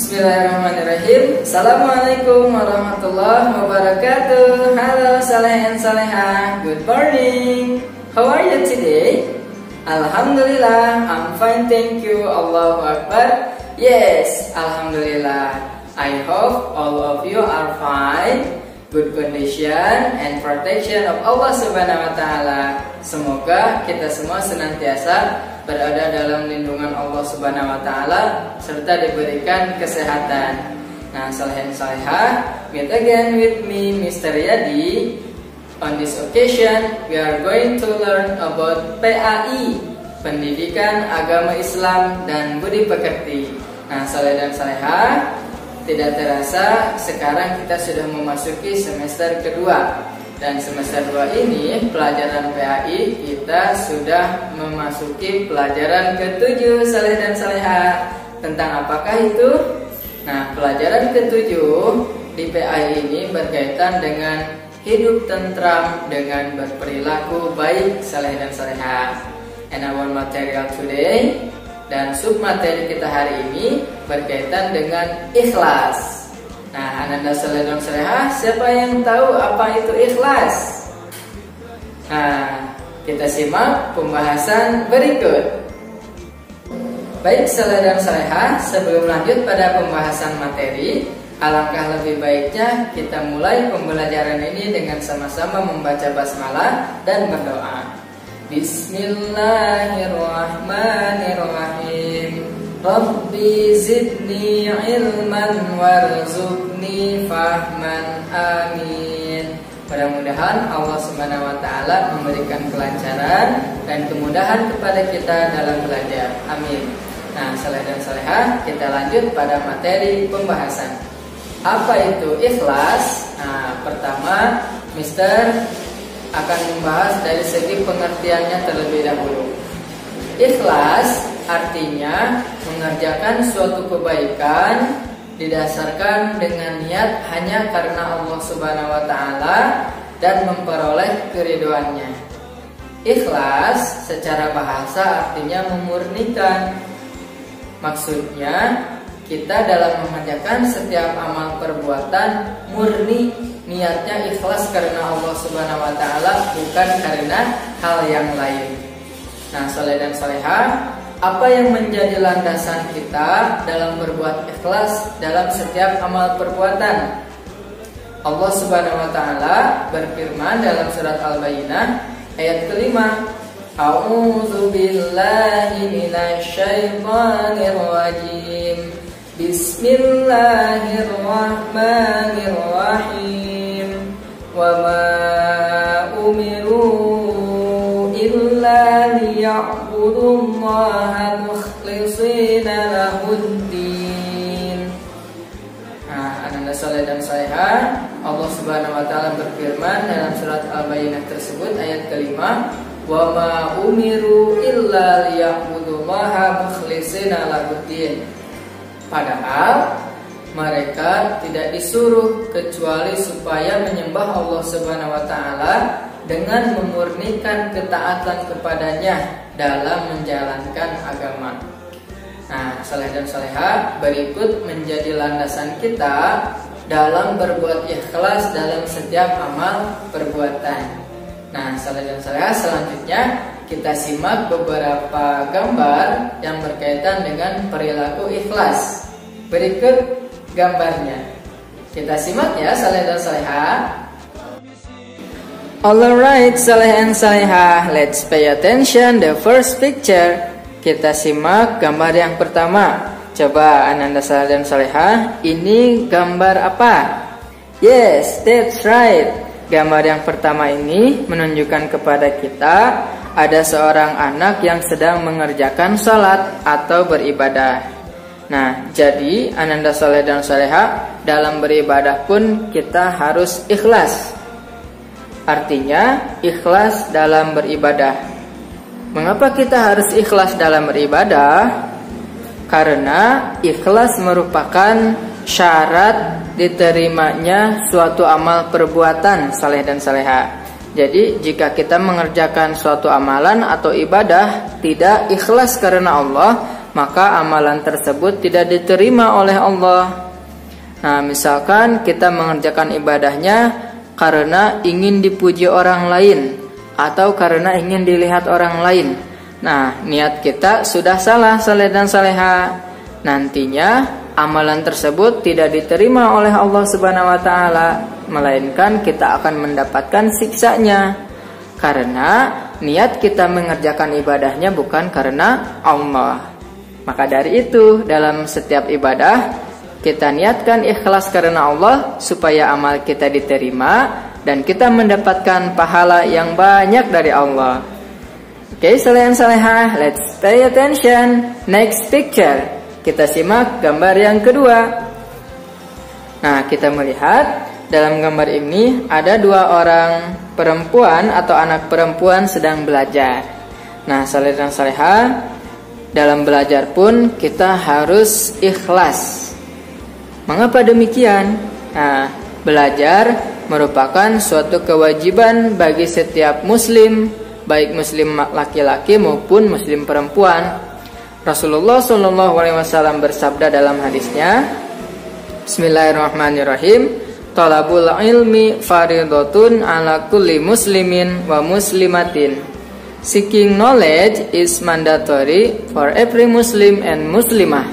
Bismillahirrahmanirrahim. Assalamualaikum warahmatullahi wabarakatuh. Halo saleh and salehah. Good morning. How are you today? Alhamdulillah, I'm fine, thank you. Allahu Akbar. Yes, Alhamdulillah. I hope all of you are fine, good condition and protection of Allah Subhanahu wa Ta'ala. Semoga kita semua senantiasa berada dalam lindungan Allah Subhanahu wa Ta'ala serta diberikan kesehatan. Nah, saleh salehah, meet again with me, Mr. Yadi. On this occasion, we are going to learn about PAI, Pendidikan Agama Islam dan Budi Pekerti. Nah, saleh dan salehah, tidak terasa sekarang kita sudah memasuki semester kedua. Dan semester 2 ini pelajaran PAI kita sudah memasuki pelajaran ke-7 saleh dan salehah. Tentang apakah itu? Nah, pelajaran ke-7 di PAI ini berkaitan dengan hidup tentram dengan berperilaku baik saleh dan salehah. And our material today dan submateri kita hari ini berkaitan dengan ikhlas. Nah, Ananda saleh dan salehah, siapa yang tahu apa itu ikhlas? Nah, kita simak pembahasan berikut. Baik saleh dan salehah, sebelum lanjut pada pembahasan materi, alangkah lebih baiknya kita mulai pembelajaran ini dengan sama-sama membaca basmalah dan berdoa. Bismillahirrahmanirrahim. Rabbi zidni ilman warzuqni fahman, amin. Mudah-mudahan Allah Subhanahu wa Ta'ala memberikan kelancaran dan kemudahan kepada kita dalam belajar, amin. Nah, saleh dan salehah, kita lanjut pada materi pembahasan. Apa itu ikhlas? Nah, pertama Mister akan membahas dari segi pengertiannya terlebih dahulu. Ikhlas artinya mengerjakan suatu kebaikan didasarkan dengan niat hanya karena Allah Subhanahu wa Ta'ala dan memperoleh keriduannya. Ikhlas secara bahasa artinya memurnikan. Maksudnya kita dalam mengerjakan setiap amal perbuatan murni niatnya ikhlas karena Allah Subhanahu wa Ta'ala, bukan karena hal yang lain. Nah, saleh dan salehah, apa yang menjadi landasan kita dalam berbuat ikhlas dalam setiap amal perbuatan? Allah Subhanahu wa Ta'ala berfirman dalam surat Al-Bayyinah ayat kelima, A'udzu billahi minasyaitonir rajim. Bismillahirrahmanirrahim. Wa ma umiru illa liya'budullaha mukhlishina lahuddin. Nah, Ananda saleh dan salehah, Allah Subhanahu wa Ta'ala berfirman dalam surat Al-Bayyinah tersebut ayat kelima, wa ma umiru illa liya'budullaha mukhlishina lahuddin. Padahal mereka tidak disuruh kecuali supaya menyembah Allah Subhanahu wa Ta'ala dengan memurnikan ketaatan kepadanya dalam menjalankan agama. Nah, saleh dan salehah, berikut menjadi landasan kita dalam berbuat ikhlas dalam setiap amal perbuatan. Nah, saleh dan salehah, selanjutnya kita simak beberapa gambar yang berkaitan dengan perilaku ikhlas. Berikut gambarnya. Kita simak ya saleh dan salehah. Alright, saleh and salehah, let's pay attention the first picture. Kita simak gambar yang pertama. Coba Ananda saleh dan salehah, ini gambar apa? Yes, that's right. Gambar yang pertama ini menunjukkan kepada kita ada seorang anak yang sedang mengerjakan salat atau beribadah. Nah, jadi Ananda saleh dan salehah, dalam beribadah pun kita harus ikhlas. Artinya ikhlas dalam beribadah. Mengapa kita harus ikhlas dalam beribadah? Karena ikhlas merupakan syarat diterimanya suatu amal perbuatan saleh dan salehah. Jadi jika kita mengerjakan suatu amalan atau ibadah tidak ikhlas karena Allah, maka amalan tersebut tidak diterima oleh Allah. Nah, misalkan kita mengerjakan ibadahnya karena ingin dipuji orang lain atau karena ingin dilihat orang lain. Nah, niat kita sudah salah, saleh dan saleha. Nantinya amalan tersebut tidak diterima oleh Allah Subhanahu wa taala, melainkan kita akan mendapatkan siksanya. Karena niat kita mengerjakan ibadahnya bukan karena Allah. Maka dari itu, dalam setiap ibadah kita niatkan ikhlas karena Allah supaya amal kita diterima dan kita mendapatkan pahala yang banyak dari Allah. Oke, salehan salehah, let's pay attention. Next picture. Kita simak gambar yang kedua. Nah, kita melihat dalam gambar ini ada dua orang perempuan atau anak perempuan sedang belajar. Nah, saleh dan salehah, dalam belajar pun kita harus ikhlas. Mengapa demikian? Nah, belajar merupakan suatu kewajiban bagi setiap muslim, baik muslim laki-laki maupun muslim perempuan. Rasulullah SAW bersabda dalam hadisnya, Bismillahirrahmanirrahim, Talabul ilmi faridatun ala kulli muslimin wa muslimatin. Seeking knowledge is mandatory for every muslim and muslimah.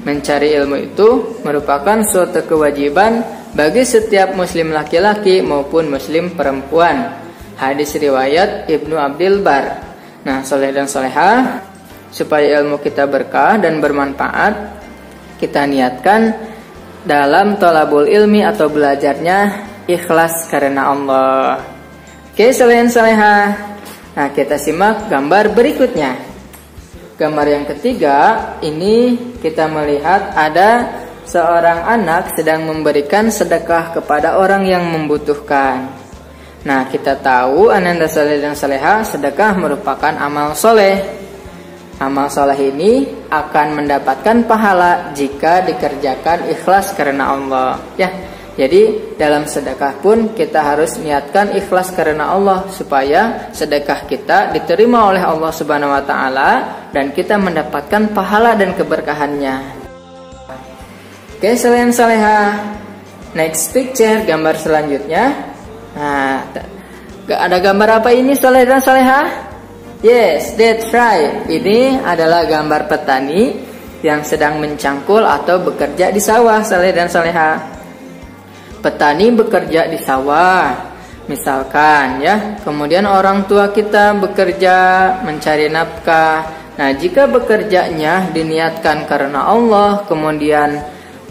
Mencari ilmu itu merupakan suatu kewajiban bagi setiap muslim laki-laki maupun muslim perempuan. Hadis riwayat Ibnu Abdul Bar. Nah, saleh dan salehah, supaya ilmu kita berkah dan bermanfaat, kita niatkan dalam thalabul ilmi atau belajarnya ikhlas karena Allah. Oke, saleh dan salehah. Nah, kita simak gambar berikutnya. Gambar yang ketiga, ini kita melihat ada seorang anak sedang memberikan sedekah kepada orang yang membutuhkan. Nah, kita tahu ananda saleh dan salehah, sedekah merupakan amal soleh. Amal soleh ini akan mendapatkan pahala jika dikerjakan ikhlas karena Allah. Ya, jadi dalam sedekah pun kita harus niatkan ikhlas karena Allah supaya sedekah kita diterima oleh Allah Subhanahu wa taala dan kita mendapatkan pahala dan keberkahannya. Oke, selain salehah. Next picture, gambar selanjutnya. Nah, ada gambar apa ini saleh dan salehah? Yes, that's right. Ini adalah gambar petani yang sedang mencangkul atau bekerja di sawah, saleh dan salehah. Petani bekerja di sawah, misalkan ya. Kemudian orang tua kita bekerja mencari nafkah. Nah, jika bekerjanya diniatkan karena Allah, kemudian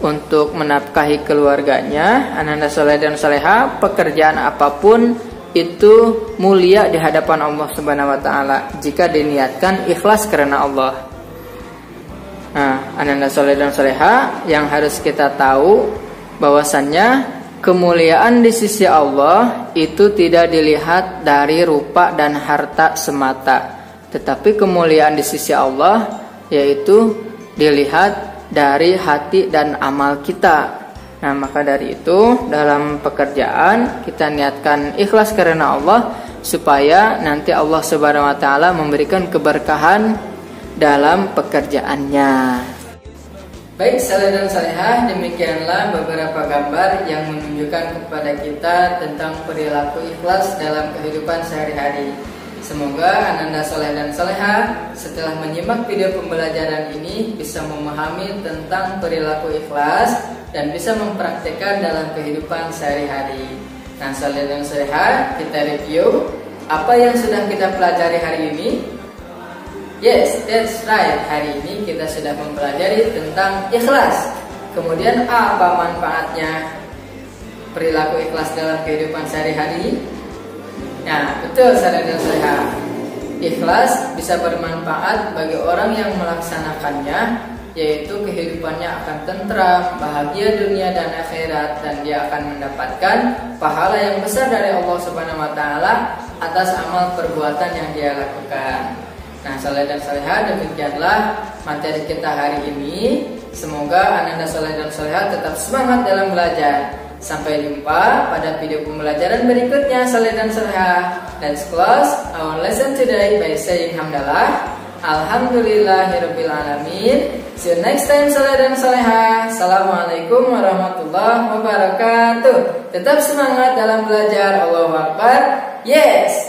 untuk menafkahi keluarganya, ananda saleh dan salehah, pekerjaan apapun itu mulia di hadapan Allah Subhanahu wa taala jika diniatkan ikhlas karena Allah. Nah, ananda saleh dan salehah, yang harus kita tahu bahwasannya kemuliaan di sisi Allah itu tidak dilihat dari rupa dan harta semata, tetapi kemuliaan di sisi Allah yaitu dilihat dari hati dan amal kita. Nah, maka dari itu dalam pekerjaan kita niatkan ikhlas karena Allah supaya nanti Allah Subhanahu wa taala memberikan keberkahan dalam pekerjaannya. Baik, saleh dan salehah, demikianlah beberapa gambar yang menunjukkan kepada kita tentang perilaku ikhlas dalam kehidupan sehari-hari. Semoga ananda saleh dan salehah setelah menyimak video pembelajaran ini bisa memahami tentang perilaku ikhlas dan bisa mempraktikkan dalam kehidupan sehari-hari. Nah, saleh dan salehah, kita review apa yang sudah kita pelajari hari ini. Yes, that's right. Hari ini kita sudah mempelajari tentang ikhlas. Kemudian apa manfaatnya perilaku ikhlas dalam kehidupan sehari-hari? Nah, betul saleh dan salehah. Ikhlas bisa bermanfaat bagi orang yang melaksanakannya, yaitu kehidupannya akan tentram, bahagia dunia dan akhirat, dan dia akan mendapatkan pahala yang besar dari Allah Subhanahu wa taala atas amal perbuatan yang dia lakukan. Nah, saleh dan salehah, demikianlah materi kita hari ini. Semoga ananda saleh dan salehah tetap semangat dalam belajar. Sampai jumpa pada video pembelajaran berikutnya, saleh dan salehah. Let's close our lesson today by saying hamdalah. Alhamdulillahirabbil alamin. See you next time saleh dan saleha. Assalamualaikum warahmatullahi wabarakatuh. Tetap semangat dalam belajar. Allahu Akbar. Yes.